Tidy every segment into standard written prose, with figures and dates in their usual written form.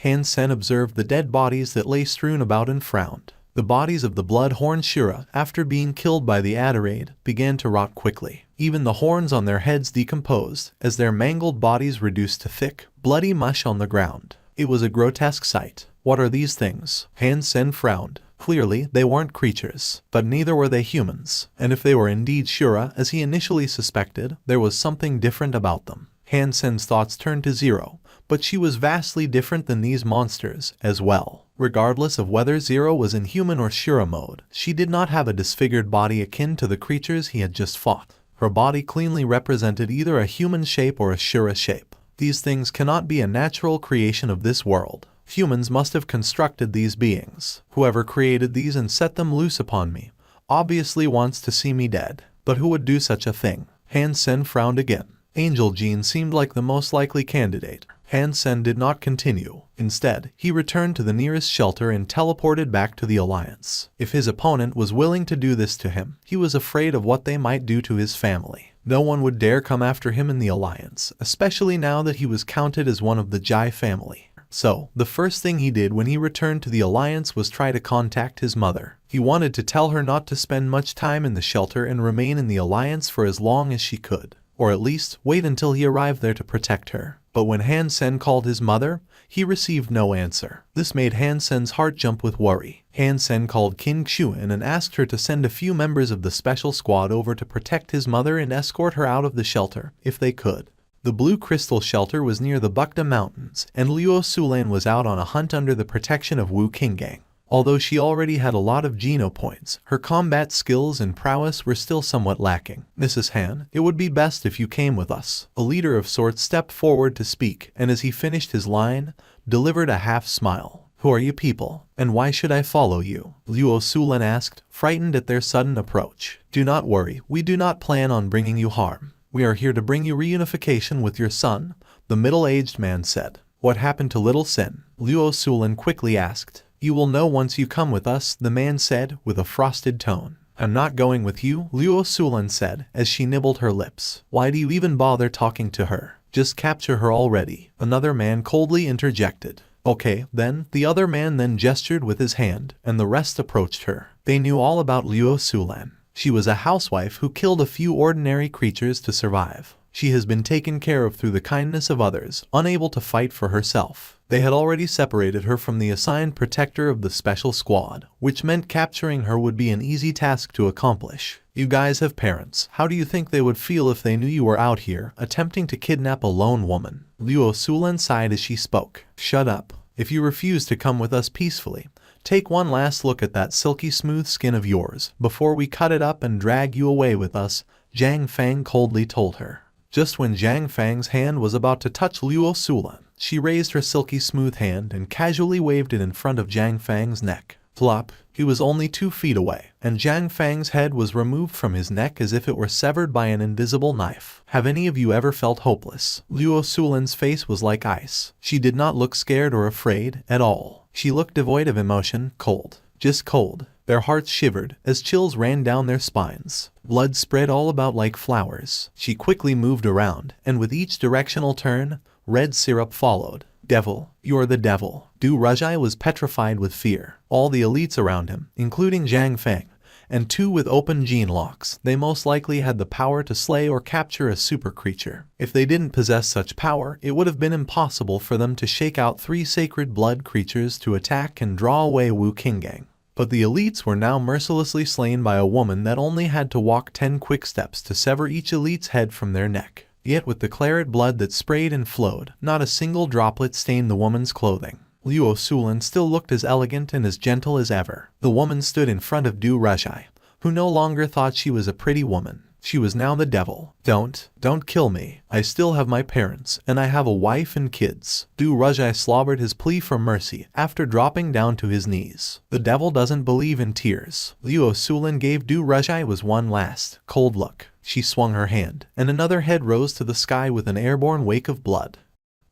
Han Sen observed the dead bodies that lay strewn about and frowned. The bodies of the blood-horned Shura, after being killed by the Adiraid, began to rot quickly. Even the horns on their heads decomposed, as their mangled bodies reduced to thick, bloody mush on the ground. It was a grotesque sight. What are these things? Han Sen frowned. Clearly, they weren't creatures, but neither were they humans. And if they were indeed Shura, as he initially suspected, there was something different about them. Han Sen's thoughts turned to Zero, but she was vastly different than these monsters, as well. Regardless of whether Zero was in human or Shura mode, she did not have a disfigured body akin to the creatures he had just fought. Her body cleanly represented either a human shape or a Shura shape. These things cannot be a natural creation of this world. Humans must have constructed these beings. Whoever created these and set them loose upon me obviously wants to see me dead. But who would do such a thing? Han Sen frowned again. Angel Gene seemed like the most likely candidate. Han Sen did not continue. Instead, he returned to the nearest shelter and teleported back to the Alliance. If his opponent was willing to do this to him, he was afraid of what they might do to his family. No one would dare come after him in the Alliance, especially now that he was counted as one of the Jai family. So, the first thing he did when he returned to the Alliance was try to contact his mother. He wanted to tell her not to spend much time in the shelter and remain in the Alliance for as long as she could. Or at least, wait until he arrived there to protect her. But when Han Sen called his mother, he received no answer. This made Han Sen's heart jump with worry. Han Sen called King Xuan and asked her to send a few members of the special squad over to protect his mother and escort her out of the shelter, if they could. The Blue Crystal Shelter was near the Bukta Mountains, and Luo Sulan was out on a hunt under the protection of Wu Qinggang. Although she already had a lot of Geno points, her combat skills and prowess were still somewhat lacking. Mrs. Han, it would be best if you came with us. A leader of sorts stepped forward to speak, and as he finished his line, delivered a half-smile. Who are you people, and why should I follow you? Luo Sulan asked, frightened at their sudden approach. Do not worry, we do not plan on bringing you harm. We are here to bring you reunification with your son, the middle-aged man said. What happened to little Sin? Luo Sulan quickly asked. You will know once you come with us, the man said, with a frosted tone. I'm not going with you, Luo Sulan said, as she nibbled her lips. Why do you even bother talking to her? Just capture her already, another man coldly interjected. Okay, then, the other man then gestured with his hand, and the rest approached her. They knew all about Luo Sulan. She was a housewife who killed a few ordinary creatures to survive. She has been taken care of through the kindness of others, unable to fight for herself. They had already separated her from the assigned protector of the special squad, which meant capturing her would be an easy task to accomplish. You guys have parents. How do you think they would feel if they knew you were out here, attempting to kidnap a lone woman? Luo Sulan sighed as she spoke. Shut up. If you refuse to come with us peacefully, take one last look at that silky smooth skin of yours, before we cut it up and drag you away with us, Zhang Fang coldly told her. Just when Zhang Fang's hand was about to touch Luo Sulan, she raised her silky smooth hand and casually waved it in front of Zhang Fang's neck. Flop, he was only 2 feet away, and Zhang Fang's head was removed from his neck as if it were severed by an invisible knife. Have any of you ever felt hopeless? Luo Sulan's face was like ice. She did not look scared or afraid at all. She looked devoid of emotion, cold. Just cold. Their hearts shivered as chills ran down their spines. Blood spread all about like flowers. She quickly moved around, and with each directional turn, red syrup followed. Devil, you're the devil. Du Rajai was petrified with fear. All the elites around him, including Zhang Feng, and 2 with open gene locks, they most likely had the power to slay or capture a super creature. If they didn't possess such power, it would have been impossible for them to shake out 3 sacred blood creatures to attack and draw away Wu Qinggang. But the elites were now mercilessly slain by a woman that only had to walk 10 quick steps to sever each elite's head from their neck. Yet with the claret blood that sprayed and flowed, not a single droplet stained the woman's clothing. Luo Sulan still looked as elegant and as gentle as ever. The woman stood in front of Du Rajai, who no longer thought she was a pretty woman. She was now the devil. Don't kill me. I still have my parents, and I have a wife and kids. Du Rajai slobbered his plea for mercy after dropping down to his knees. The devil doesn't believe in tears. Luo Sulan gave Du Rajai one last, cold look. She swung her hand, and another head rose to the sky with an airborne wake of blood.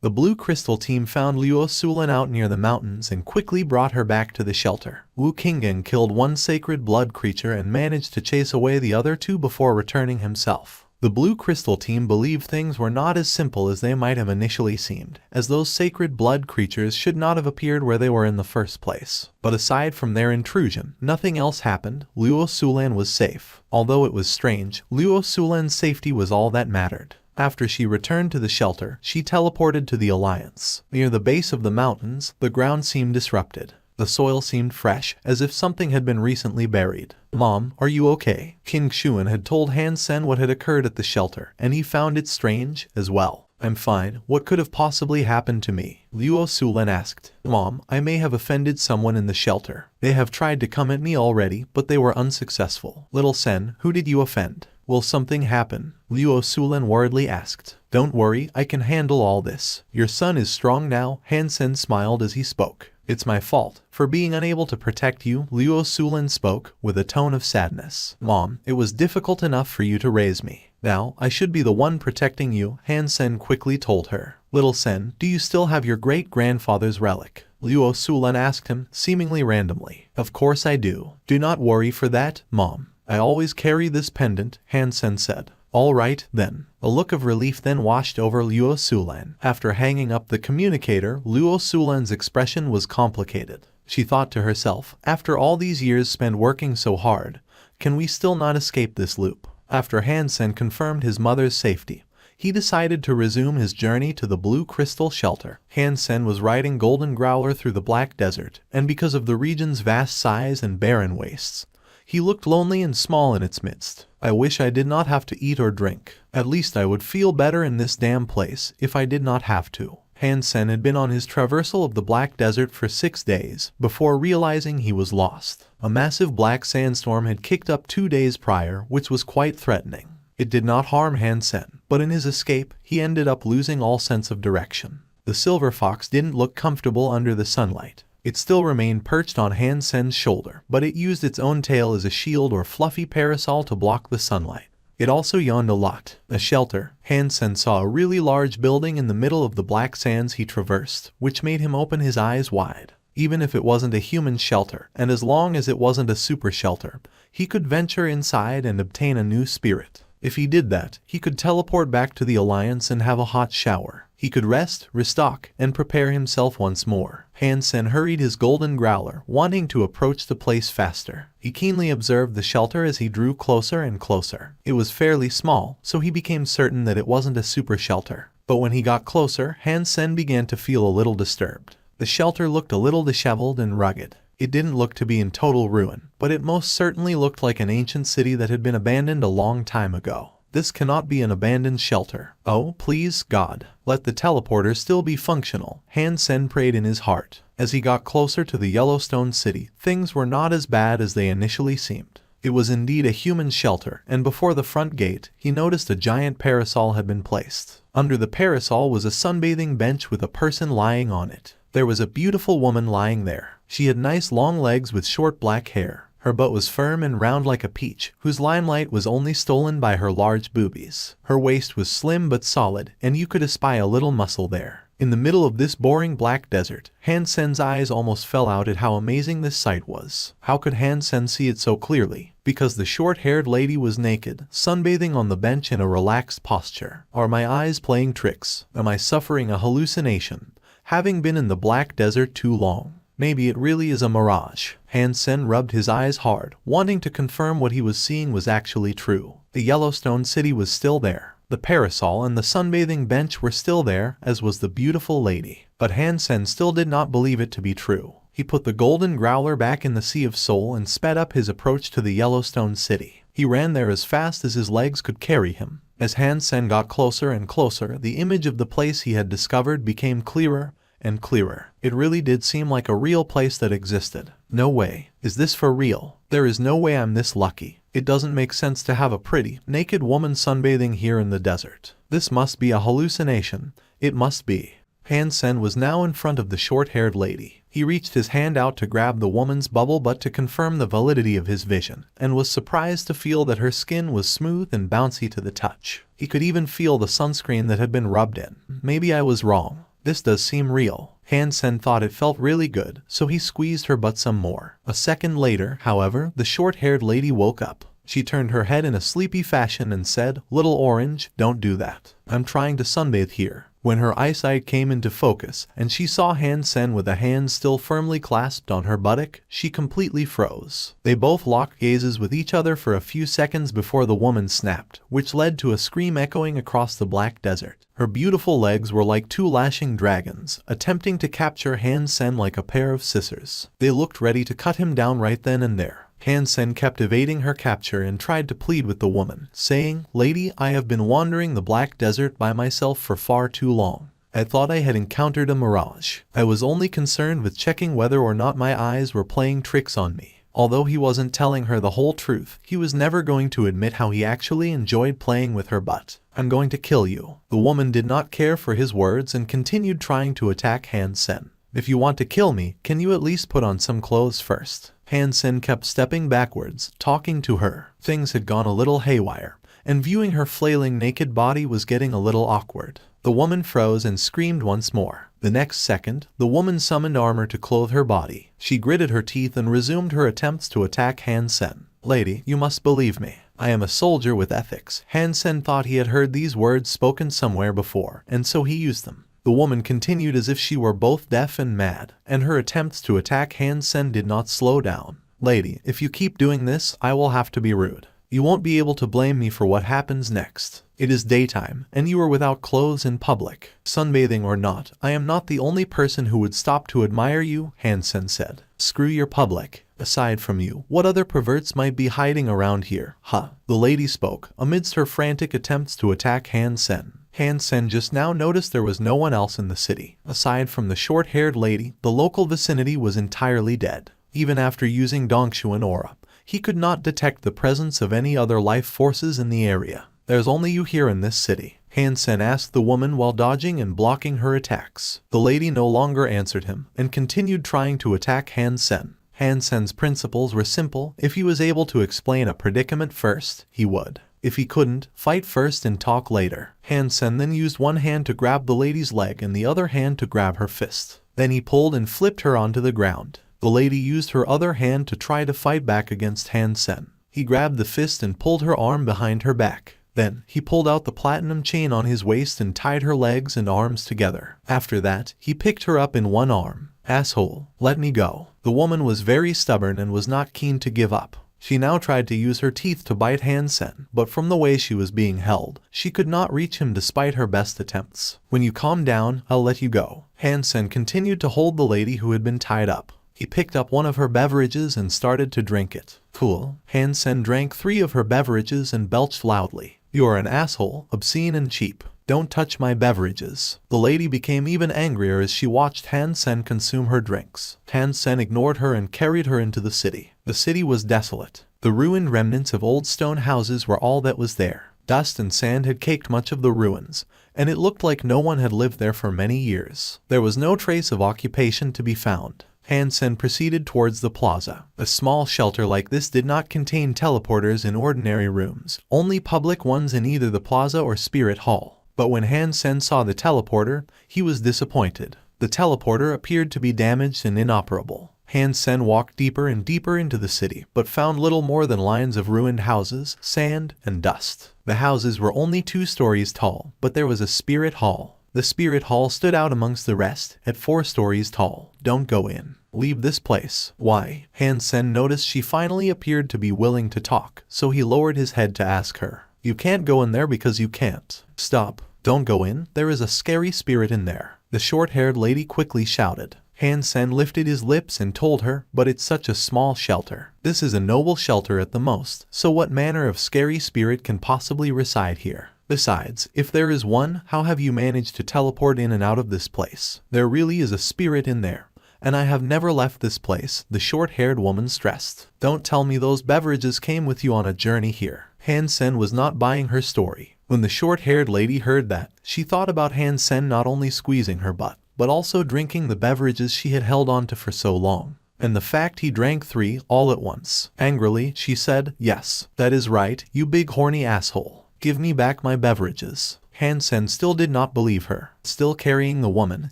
The Blue Crystal team found Luo Sulan out near the mountains and quickly brought her back to the shelter. Wu Qinggang killed 1 sacred blood creature and managed to chase away the other 2 before returning himself. The Blue Crystal team believed things were not as simple as they might have initially seemed, as those sacred blood creatures should not have appeared where they were in the first place. But aside from their intrusion, nothing else happened. Luo Sulan was safe. Although it was strange, Luo Sulan's safety was all that mattered. After she returned to the shelter, she teleported to the Alliance. Near the base of the mountains, the ground seemed disrupted. The soil seemed fresh, as if something had been recently buried. "Mom, are you okay?" King Xuan had told Han Sen what had occurred at the shelter, and he found it strange as well. "I'm fine. What could have possibly happened to me?" Luo Sulan asked. "Mom, I may have offended someone in the shelter. They have tried to come at me already, but they were unsuccessful." "Little Sen, who did you offend? Will something happen?" Luo Sulan worriedly asked. "Don't worry, I can handle all this. Your son is strong now." Han Sen smiled as he spoke. "It's my fault for being unable to protect you." Luo Sulan spoke with a tone of sadness. "Mom, it was difficult enough for you to raise me. Now, I should be the one protecting you," Han Sen quickly told her. "Little Sen, do you still have your great-grandfather's relic?" Luo Sulan asked him, seemingly randomly. "Of course I do. Do not worry for that, Mom. I always carry this pendant," Han Sen said. "All right, then." A look of relief then washed over Luo Sulan. After hanging up the communicator, Luo Sulan's expression was complicated. She thought to herself, after all these years spent working so hard, can we still not escape this loop? After Han Sen confirmed his mother's safety, he decided to resume his journey to the Blue Crystal Shelter. Han Sen was riding Golden Growler through the Black Desert, and because of the region's vast size and barren wastes, he looked lonely and small in its midst. "I wish I did not have to eat or drink. At least I would feel better in this damn place if I did not have to." Han Sen had been on his traversal of the Black Desert for 6 days before realizing he was lost. A massive black sandstorm had kicked up 2 days prior, which was quite threatening. It did not harm Han Sen, but in his escape, he ended up losing all sense of direction. The silver fox didn't look comfortable under the sunlight. It still remained perched on Han Sen's shoulder, but it used its own tail as a shield or fluffy parasol to block the sunlight. It also yawned a lot. A shelter. Han Sen saw a really large building in the middle of the black sands he traversed, which made him open his eyes wide. Even if it wasn't a human shelter, and as long as it wasn't a super shelter, he could venture inside and obtain a new spirit. If he did that, he could teleport back to the Alliance and have a hot shower. He could rest, restock, and prepare himself once more. Han Sen hurried his Golden Growler, wanting to approach the place faster. He keenly observed the shelter as he drew closer and closer. It was fairly small, so he became certain that it wasn't a super shelter. But when he got closer, Han Sen began to feel a little disturbed. The shelter looked a little disheveled and rugged. It didn't look to be in total ruin, but it most certainly looked like an ancient city that had been abandoned a long time ago. This cannot be an abandoned shelter. "Oh, please, God, let the teleporter still be functional," Han Sen prayed in his heart. As he got closer to the Yellowstone City, things were not as bad as they initially seemed. It was indeed a human shelter, and before the front gate, he noticed a giant parasol had been placed. Under the parasol was a sunbathing bench with a person lying on it. There was a beautiful woman lying there. She had nice long legs with short black hair. Her butt was firm and round like a peach, whose limelight was only stolen by her large boobies. Her waist was slim but solid, and you could espy a little muscle there. In the middle of this boring black desert, Han Sen's eyes almost fell out at how amazing this sight was. How could Han Sen see it so clearly? Because the short-haired lady was naked, sunbathing on the bench in a relaxed posture. Are my eyes playing tricks? Am I suffering a hallucination? Having been in the Black Desert too long, maybe it really is a mirage. Han Sen rubbed his eyes hard, wanting to confirm what he was seeing was actually true. The Yellowstone City was still there. The parasol and the sunbathing bench were still there, as was the beautiful lady. But Han Sen still did not believe it to be true. He put the Golden Growler back in the Sea of Soul and sped up his approach to the Yellowstone City. He ran there as fast as his legs could carry him. As Han Sen got closer and closer, the image of the place he had discovered became clearer and clearer. It really did seem like a real place that existed. No way. Is this for real? There is no way I'm this lucky. It doesn't make sense to have a pretty, naked woman sunbathing here in the desert. This must be a hallucination. It must be. Han Sen was now in front of the short-haired lady. He reached his hand out to grab the woman's bubble butt to confirm the validity of his vision, and was surprised to feel that her skin was smooth and bouncy to the touch. He could even feel the sunscreen that had been rubbed in. Maybe I was wrong. This does seem real. Han Sen thought it felt really good, so he squeezed her butt some more. A second later, however, the short-haired lady woke up. She turned her head in a sleepy fashion and said, "Little orange, don't do that. I'm trying to sunbathe here." When her eyesight came into focus and she saw Han Sen with a hand still firmly clasped on her buttock, she completely froze. They both locked gazes with each other for a few seconds before the woman snapped, which led to a scream echoing across the black desert. Her beautiful legs were like two lashing dragons, attempting to capture Han Sen like a pair of scissors. They looked ready to cut him down right then and there. Han Sen kept evading her capture and tried to plead with the woman, saying, "Lady, I have been wandering the black desert by myself for far too long. I thought I had encountered a mirage. I was only concerned with checking whether or not my eyes were playing tricks on me." Although he wasn't telling her the whole truth, he was never going to admit how he actually enjoyed playing with her butt. "I'm going to kill you." The woman did not care for his words and continued trying to attack Han Sen. "If you want to kill me, can you at least put on some clothes first?" Han Sen kept stepping backwards, talking to her. Things had gone a little haywire, and viewing her flailing naked body was getting a little awkward. The woman froze and screamed once more. The next second, the woman summoned armor to clothe her body. She gritted her teeth and resumed her attempts to attack Han Sen. "Lady, you must believe me. I am a soldier with ethics." Han Sen thought he had heard these words spoken somewhere before, and so he used them. The woman continued as if she were both deaf and mad, and her attempts to attack Han Sen did not slow down. "Lady, if you keep doing this, I will have to be rude. You won't be able to blame me for what happens next. It is daytime, and you are without clothes in public. Sunbathing or not, I am not the only person who would stop to admire you," Han Sen said. "Screw your public. Aside from you, what other perverts might be hiding around here, huh?" The lady spoke, amidst her frantic attempts to attack Han Sen. Han Sen just now noticed there was no one else in the city. Aside from the short-haired lady, the local vicinity was entirely dead. Even after using Dongshuan aura, he could not detect the presence of any other life forces in the area. "There's only you here in this city?" Han Sen asked the woman while dodging and blocking her attacks. The lady no longer answered him, and continued trying to attack Han Sen. Han Sen's principles were simple. If he was able to explain a predicament first, he would. If he couldn't, fight first and talk later. Han Sen then used one hand to grab the lady's leg and the other hand to grab her fist. Then he pulled and flipped her onto the ground. The lady used her other hand to try to fight back against Han Sen. He grabbed the fist and pulled her arm behind her back. Then, he pulled out the platinum chain on his waist and tied her legs and arms together. After that, he picked her up in one arm. "Asshole, let me go." The woman was very stubborn and was not keen to give up. She now tried to use her teeth to bite Han Sen, but from the way she was being held, she could not reach him despite her best attempts. "When you calm down, I'll let you go." Han Sen continued to hold the lady who had been tied up. He picked up one of her beverages and started to drink it. Cool. Han Sen drank 3 of her beverages and belched loudly. "You're an asshole, obscene and cheap. Don't touch my beverages." The lady became even angrier as she watched Han Sen consume her drinks. Han Sen ignored her and carried her into the city. The city was desolate. The ruined remnants of old stone houses were all that was there. Dust and sand had caked much of the ruins, and it looked like no one had lived there for many years. There was no trace of occupation to be found. Han Sen proceeded towards the plaza. A small shelter like this did not contain teleporters in ordinary rooms, only public ones in either the plaza or spirit hall. But when Han Sen saw the teleporter, he was disappointed. The teleporter appeared to be damaged and inoperable. Han Sen walked deeper and deeper into the city, but found little more than lines of ruined houses, sand, and dust. The houses were only 2 stories tall, but there was a spirit hall. The spirit hall stood out amongst the rest, at 4 stories tall. "Don't go in. Leave this place." "Why?" Han Sen noticed she finally appeared to be willing to talk, so he lowered his head to ask her. "You can't go in there because you can't." "Stop. Don't go in. There is a scary spirit in there," the short-haired lady quickly shouted. Han Sen lifted his lips and told her, "But it's such a small shelter. This is a noble shelter at the most, so what manner of scary spirit can possibly reside here? Besides, if there is one, how have you managed to teleport in and out of this place? There really is a spirit in there, and I have never left this place," the short-haired woman stressed. "Don't tell me those beverages came with you on a journey here." Han Sen was not buying her story. When the short-haired lady heard that, she thought about Han Sen not only squeezing her butt, but also drinking the beverages she had held onto for so long. And the fact he drank 3 all at once. Angrily, she said, "Yes, that is right, you big horny asshole. Give me back my beverages." Han Sen still did not believe her. Still carrying the woman,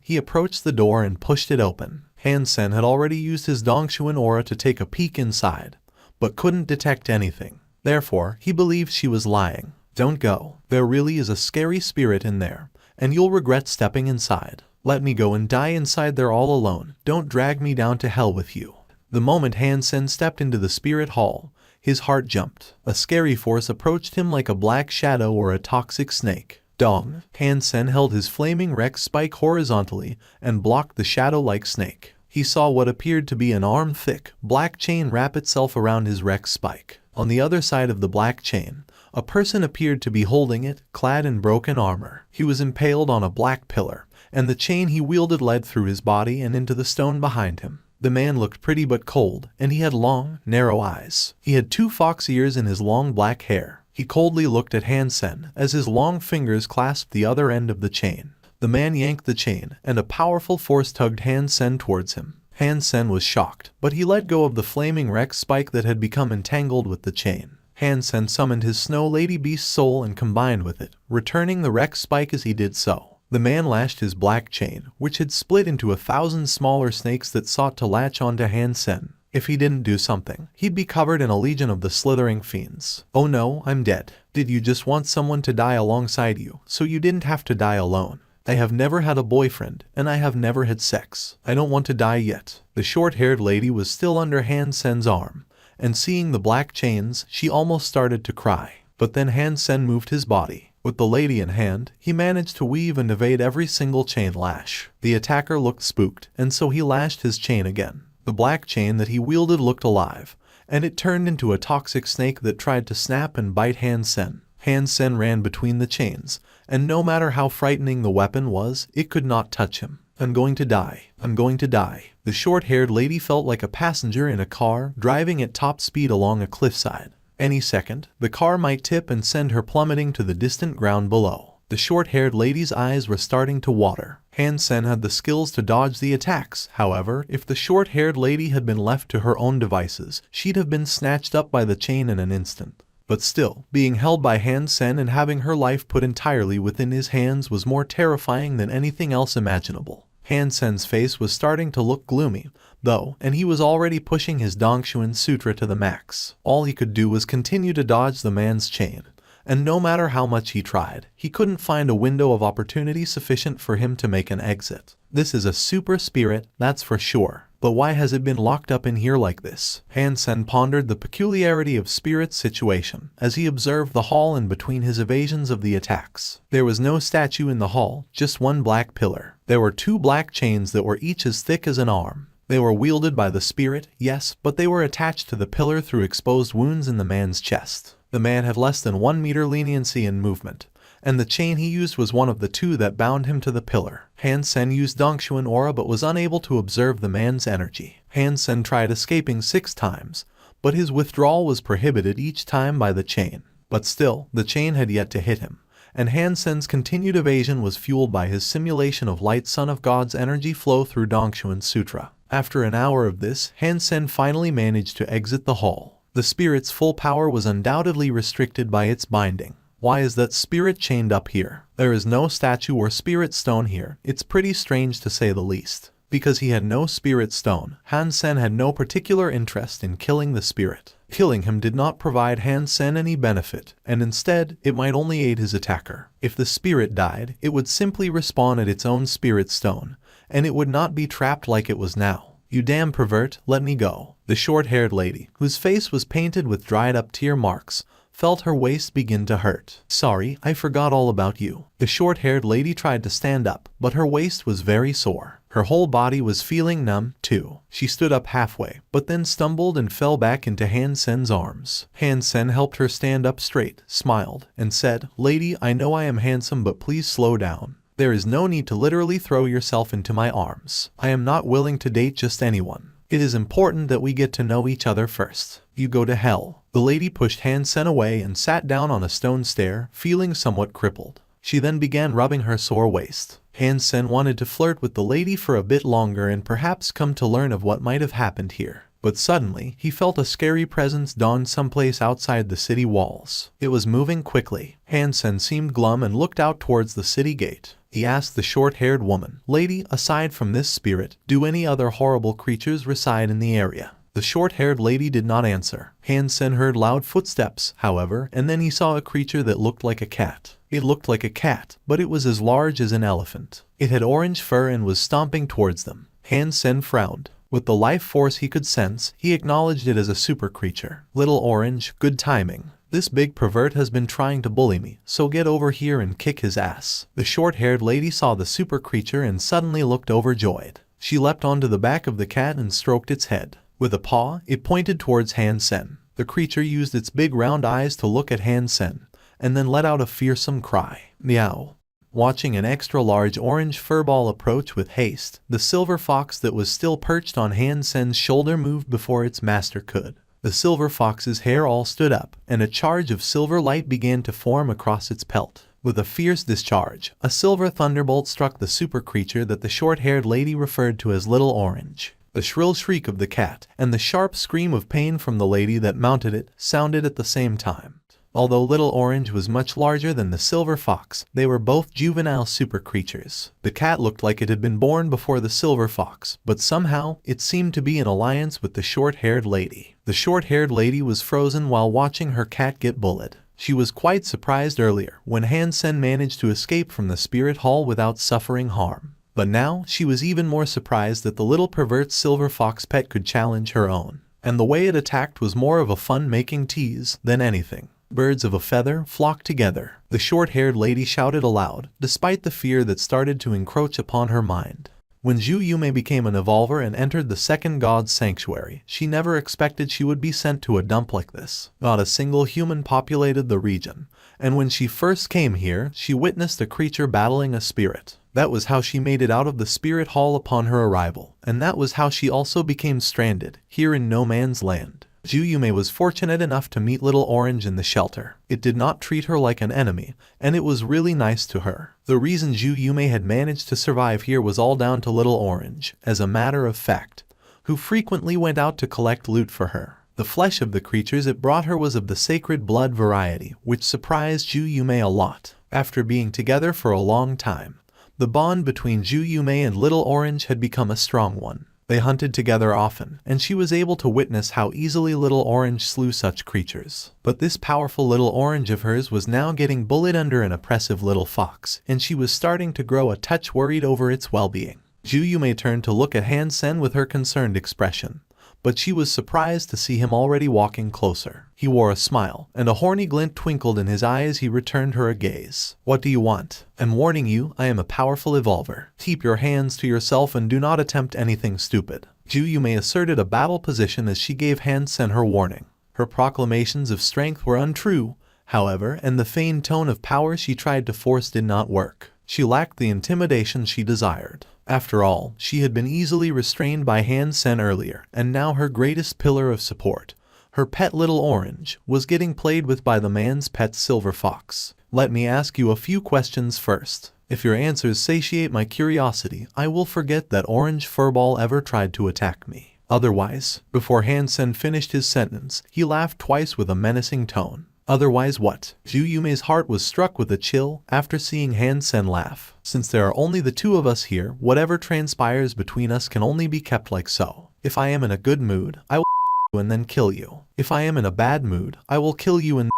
he approached the door and pushed it open. Han Sen had already used his Dongshuan aura to take a peek inside, but couldn't detect anything. Therefore, he believed she was lying. Don't go. There really is a scary spirit in there, and you'll regret stepping inside. Let me go and die inside there all alone. Don't drag me down to hell with you. The moment Han Sen stepped into the spirit hall, his heart jumped. A scary force approached him like a black shadow or a toxic snake. Dong! Han Sen held his flaming Rex spike horizontally and blocked the shadow-like snake. He saw what appeared to be an arm-thick, black chain wrap itself around his Rex spike. On the other side of the black chain, a person appeared to be holding it, clad in broken armor. He was impaled on a black pillar, and the chain he wielded led through his body and into the stone behind him. The man looked pretty but cold, and he had long, narrow eyes. He had 2 fox ears in his long black hair. He coldly looked at Han Sen as his long fingers clasped the other end of the chain. The man yanked the chain, and a powerful force tugged Han Sen towards him. Han Sen was shocked, but he let go of the flaming Rex spike that had become entangled with the chain. Han Sen summoned his Snow Lady Beast soul and combined with it, returning the Rex spike as he did so. The man lashed his black chain, which had split into 1,000 smaller snakes that sought to latch onto Han Sen. If he didn't do something, he'd be covered in a legion of the slithering fiends. Oh no, I'm dead. Did you just want someone to die alongside you, so you didn't have to die alone? I have never had a boyfriend, and I have never had sex. I don't want to die yet. The short-haired lady was still under Han Sen's arm, and seeing the black chains, she almost started to cry. But then Han Sen moved his body. With the lady in hand, he managed to weave and evade every single chain lash. The attacker looked spooked, and so he lashed his chain again. The black chain that he wielded looked alive, and it turned into a toxic snake that tried to snap and bite Han Sen. Han Sen ran between the chains, and no matter how frightening the weapon was, it could not touch him. I'm going to die. I'm going to die. The short-haired lady felt like a passenger in a car driving at top speed along a cliffside. Any second, the car might tip and send her plummeting to the distant ground below. The short-haired lady's eyes were starting to water. Han Sen had the skills to dodge the attacks. However, if the short-haired lady had been left to her own devices, she'd have been snatched up by the chain in an instant. But still, being held by Han Sen and having her life put entirely within his hands was more terrifying than anything else imaginable. Han Sen's face was starting to look gloomy, though, and he was already pushing his Dongshuan Sutra to the max. All he could do was continue to dodge the man's chain, and no matter how much he tried, he couldn't find a window of opportunity sufficient for him to make an exit. This is a super spirit, that's for sure. But why has it been locked up in here like this? Han Sen pondered the peculiarity of Spirit's situation as he observed the hall in between his evasions of the attacks. There was no statue in the hall, just one black pillar. There were 2 black chains that were each as thick as an arm. They were wielded by the spirit, yes, but they were attached to the pillar through exposed wounds in the man's chest. The man had less than 1 meter leniency in movement, and the chain he used was one of the 2 that bound him to the pillar. Han Sen used Dongshuan aura but was unable to observe the man's energy. Han Sen tried escaping 6 times, but his withdrawal was prohibited each time by the chain. But still, the chain had yet to hit him, and Han Sen's continued evasion was fueled by his simulation of Light Son of God's energy flow through Dongshuan Sutra. After an hour of this, Han Sen finally managed to exit the hall. The spirit's full power was undoubtedly restricted by its binding. Why is that spirit chained up here? There is no statue or spirit stone here. It's pretty strange to say the least. Because he had no spirit stone, Han Sen had no particular interest in killing the spirit. Killing him did not provide Han Sen any benefit, and instead, it might only aid his attacker. If the spirit died, it would simply respawn at its own spirit stone, and it would not be trapped like it was now. You damn pervert, let me go. The short-haired lady, whose face was painted with dried-up tear marks, felt her waist begin to hurt. Sorry, I forgot all about you. The short-haired lady tried to stand up, but her waist was very sore. Her whole body was feeling numb, too. She stood up halfway, but then stumbled and fell back into Han Sen's arms. Han Sen helped her stand up straight, smiled, and said, "Lady, I know I am handsome, but please slow down. There is no need to literally throw yourself into my arms. I am not willing to date just anyone. It is important that we get to know each other first. You go to hell." The lady pushed Han Sen away and sat down on a stone stair, feeling somewhat crippled. She then began rubbing her sore waist. Han Sen wanted to flirt with the lady for a bit longer and perhaps come to learn of what might have happened here. But suddenly, he felt a scary presence dawn someplace outside the city walls. It was moving quickly. Han Sen seemed glum and looked out towards the city gate. He asked the short-haired woman, "Lady, aside from this spirit, do any other horrible creatures reside in the area?" The short-haired lady did not answer. Han Sen heard loud footsteps, however, and then he saw a creature that looked like a cat. It looked like a cat, but it was as large as an elephant. It had orange fur and was stomping towards them. Han Sen frowned. With the life force he could sense, he acknowledged it as a super creature. Little Orange, good timing. This big pervert has been trying to bully me, so get over here and kick his ass. The short-haired lady saw the super creature and suddenly looked overjoyed. She leapt onto the back of the cat and stroked its head. With a paw, it pointed towards Han Sen. The creature used its big round eyes to look at Han Sen, and then let out a fearsome cry. Meow. Watching an extra-large orange furball approach with haste, the silver fox that was still perched on Han Sen's shoulder moved before its master could. The silver fox's hair all stood up, and a charge of silver light began to form across its pelt. With a fierce discharge, a silver thunderbolt struck the super creature that the short-haired lady referred to as Little Orange. The shrill shriek of the cat and the sharp scream of pain from the lady that mounted it sounded at the same time. Although Little Orange was much larger than the silver fox, they were both juvenile super creatures. The cat looked like it had been born before the silver fox, but somehow it seemed to be in alliance with the short-haired lady. The short-haired lady was frozen while watching her cat get bullied. She was quite surprised earlier when Han Sen managed to escape from the spirit hall without suffering harm. But now she was even more surprised that the little pervert silver fox pet could challenge her own. And the way it attacked was more of a fun-making tease than anything. Birds of a feather flocked together. The short-haired lady shouted aloud, despite the fear that started to encroach upon her mind. When Zhu Yume became an evolver and entered the second god's sanctuary, she never expected she would be sent to a dump like this. Not a single human populated the region, and when she first came here, she witnessed a creature battling a spirit. That was how she made it out of the spirit hall upon her arrival, and that was how she also became stranded, here in no man's land. Zhu Yume was fortunate enough to meet Little Orange in the shelter. It did not treat her like an enemy, and it was really nice to her. The reason Zhu Yume had managed to survive here was all down to Little Orange, as a matter of fact, who frequently went out to collect loot for her. The flesh of the creatures it brought her was of the sacred blood variety, which surprised Zhu Yume a lot. After being together for a long time, the bond between Zhu Yume and Little Orange had become a strong one. They hunted together often, and she was able to witness how easily Little Orange slew such creatures. But this powerful Little Orange of hers was now getting bullied under an oppressive little fox, and she was starting to grow a touch worried over its well-being. Zhu Yume turned to look at Han Sen with her concerned expression, but she was surprised to see him already walking closer. He wore a smile, and a horny glint twinkled in his eye as he returned her a gaze. What do you want? I'm warning you, I am a powerful evolver. Keep your hands to yourself and do not attempt anything stupid. Zhu Yume asserted a battle position as she gave Han Sen her warning. Her proclamations of strength were untrue, however, and the feigned tone of power she tried to force did not work. She lacked the intimidation she desired. After all, she had been easily restrained by Han Sen earlier, and now her greatest pillar of support, her pet Little Orange, was getting played with by the man's pet silver fox. Let me ask you a few questions first. If your answers satiate my curiosity, I will forget that orange furball ever tried to attack me. Otherwise, before Han Sen finished his sentence, he laughed twice with a menacing tone. Otherwise what? Zhu Yume's heart was struck with a chill after seeing Han Sen laugh. Since there are only the two of us here, whatever transpires between us can only be kept like so. If I am in a good mood, I will you and then kill you. If I am in a bad mood, I will kill you and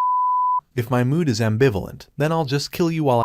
if my mood is ambivalent, then I'll just kill you while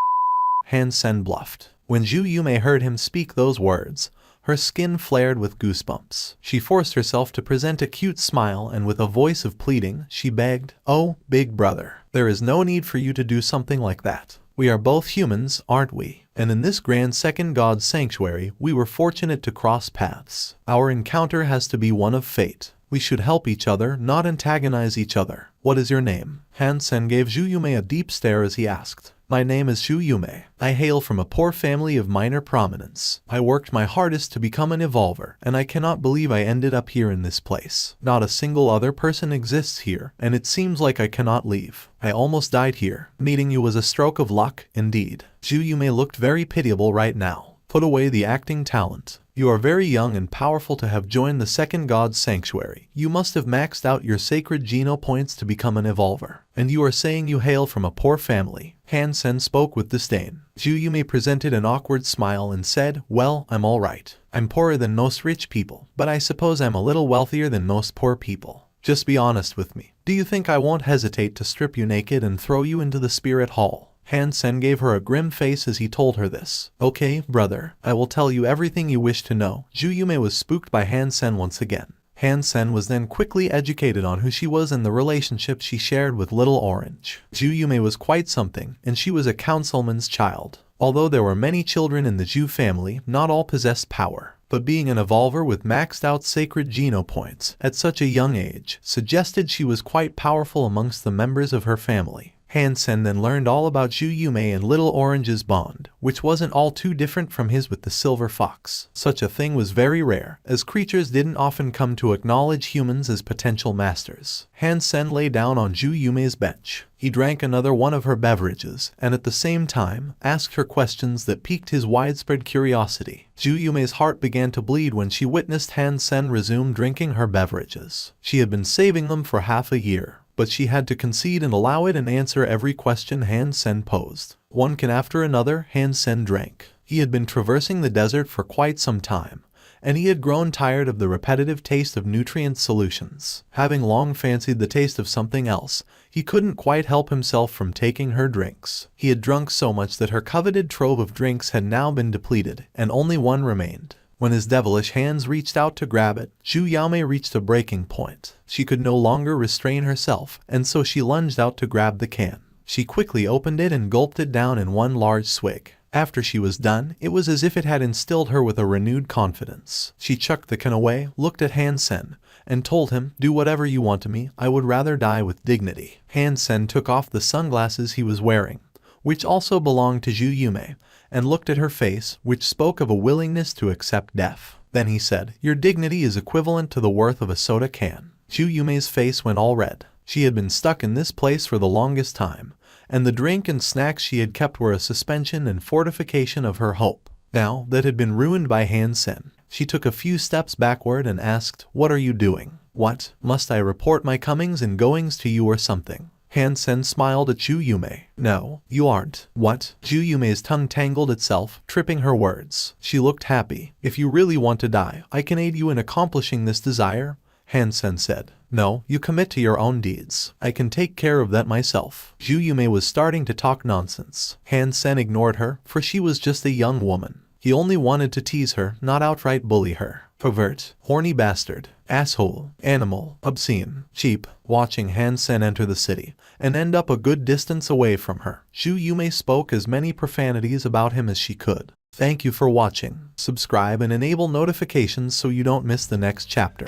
Han Sen bluffed. When Zhu Yume heard him speak those words, her skin flared with goosebumps. She forced herself to present a cute smile and with a voice of pleading, she begged, "Oh, big brother, there is no need for you to do something like that. We are both humans, aren't we? And in this grand second god's sanctuary, we were fortunate to cross paths. Our encounter has to be one of fate. We should help each other, not antagonize each other. What is your name?" Han Sen gave Zhu Yume a deep stare as he asked. "My name is Zhu Yume. I hail from a poor family of minor prominence. I worked my hardest to become an evolver, and I cannot believe I ended up here in this place. Not a single other person exists here, and it seems like I cannot leave. I almost died here. Meeting you was a stroke of luck, indeed." Zhu Yume looked very pitiable right now. Put away the acting talent. You are very young and powerful to have joined the second god's sanctuary. You must have maxed out your sacred geno points to become an evolver. And you are saying you hail from a poor family. Han Sen spoke with disdain. Zhu Yume presented an awkward smile and said, "Well, I'm all right. I'm poorer than most rich people, but I suppose I'm a little wealthier than most poor people. Just be honest with me. Do you think I won't hesitate to strip you naked and throw you into the spirit hall? Han Sen gave her a grim face as he told her this. Okay, brother, I will tell you everything you wish to know. Zhu Yume was spooked by Han Sen once again. Han Sen was then quickly educated on who she was and the relationship she shared with Little Orange. Zhu Yume was quite something, and she was a councilman's child. Although there were many children in the Zhu family, not all possessed power. But being an evolver with maxed out sacred geno points at such a young age suggested she was quite powerful amongst the members of her family. Han Sen then learned all about Zhu Yume and Little Orange's bond, which wasn't all too different from his with the Silver Fox. Such a thing was very rare, as creatures didn't often come to acknowledge humans as potential masters. Han Sen lay down on Zhu Yume's bench. He drank another one of her beverages, and at the same time, asked her questions that piqued his widespread curiosity. Zhu Yume's heart began to bleed when she witnessed Han Sen resume drinking her beverages. She had been saving them for half a year, but she had to concede and allow it and answer every question Han Sen posed. One can after another, Han Sen drank. He had been traversing the desert for quite some time, and he had grown tired of the repetitive taste of nutrient solutions. Having long fancied the taste of something else, he couldn't quite help himself from taking her drinks. He had drunk so much that her coveted trove of drinks had now been depleted, and only one remained. When his devilish hands reached out to grab it, Zhu Yume reached a breaking point. She could no longer restrain herself, and so she lunged out to grab the can. She quickly opened it and gulped it down in one large swig. After she was done, it was as if it had instilled her with a renewed confidence. She chucked the can away, looked at Han Sen, and told him, "Do whatever you want to me, I would rather die with dignity." Han Sen took off the sunglasses he was wearing, which also belonged to Zhu Yume, and looked at her face, which spoke of a willingness to accept death. Then he said, "Your dignity is equivalent to the worth of a soda can." Zhu Yume's face went all red. She had been stuck in this place for the longest time, and the drink and snacks she had kept were a suspension and fortification of her hope. Now, that had been ruined by Han Sen. She took a few steps backward and asked, "What are you doing? What? Must I report my comings and goings to you or something?" Han Sen smiled at Zhu Yume. "No, you aren't." "What?" Zhu Yume's tongue tangled itself, tripping her words. She looked happy. "If you really want to die, I can aid you in accomplishing this desire," Han Sen said. "No, you commit to your own deeds. I can take care of that myself." Zhu Yume was starting to talk nonsense. Han Sen ignored her, for she was just a young woman. He only wanted to tease her, not outright bully her. Pervert, horny bastard, asshole, animal, obscene, cheap. Watching Han Sen enter the city and end up a good distance away from her, Zhu Yume spoke as many profanities about him as she could. Thank you for watching. Subscribe and enable notifications so you don't miss the next chapter.